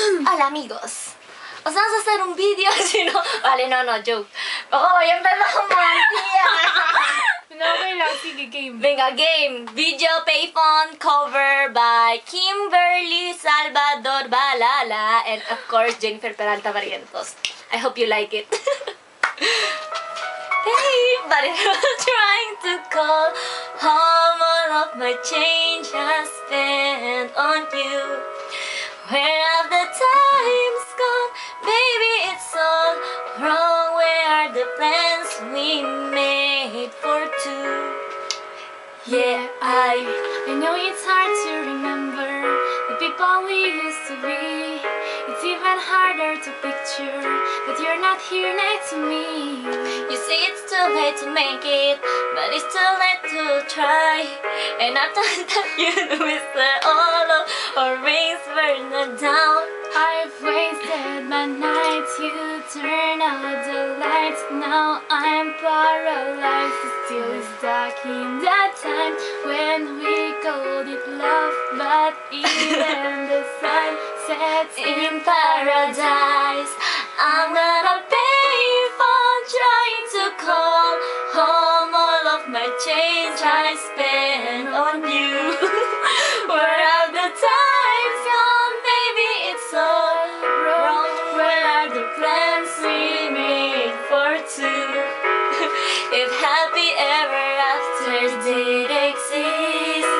Hola amigos, os vamos a hacer un vídeo, si no... Vale, no, joke. Oh, ya empezamos, tía. No, okay lang. Sige, game. Venga, game. Video PaYpHoNe cover by Kimberly Salvador Balala and of course Jennifer Peralta Barrientos. I hope you like it. Hey, but I'm trying to call home. All of my change I spent on you. Where have the times gone? Baby, it's all wrong. Where are the plans we made for two? Yeah, I know it's hard to remember the people we used to be. It's even harder to picture that you're not here next to me. You say it's too late to make it, but it's too late to try. And I thought that you miss all of our rings burned down. I've wasted my nights, you turn out the lights. Now I'm paralyzed, still stuck in that time when we called it love. But even the sun sets in paradise. I'm gonna PaYpHoNe, trying to call home all of my change I spent on you. Where have the times gone, baby? It's all wrong. Where are the plans we made for two? If happy ever after did exist,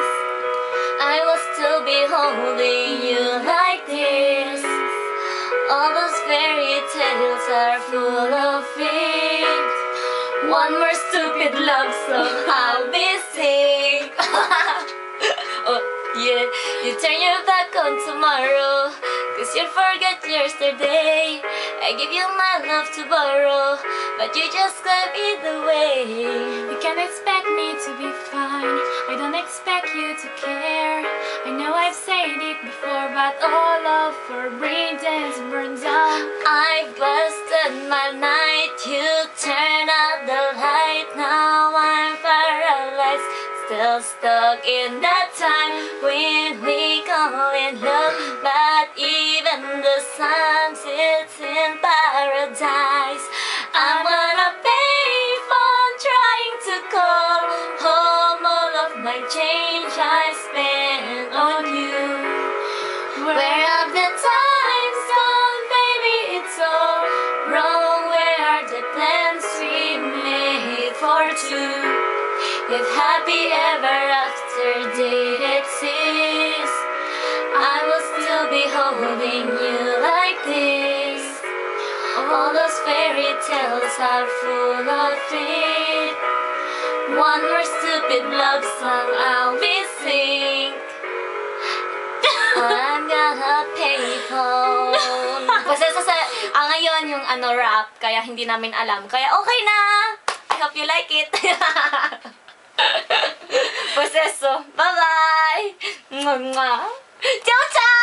I will still be holding you like this. All those fairy tales are full of it. One more stupid love song I'll be singing. Oh yeah, you turn your back on tomorrow, 'cause you'll forget yesterday. I give you my love to borrow, but you just gave me the way. You can't expect me to be fine, I don't expect you to care. I know I've said it before, but all of our bridges burned down. I busted my night, you turned out the light. Now I'm paralyzed, still stuck in that time when we call it love. But even the sun sits in paradise. I'm gonna PaYpHoNe, trying to call home all of my change I spent on you. Where have the times gone, baby? It's all wrong. Where are the plans we made for two? If happy ever after did exist, I will still be holding you like this. All those fairy tales are full of it. One more stupid love song I'll be singing. I'm gonna PaYpHoNe. Pasensya sa ngayon yung rap, kaya hindi namin alam. Kaya okay na. I hope you like it. Poseso. Bye-bye. Ciao, ciao.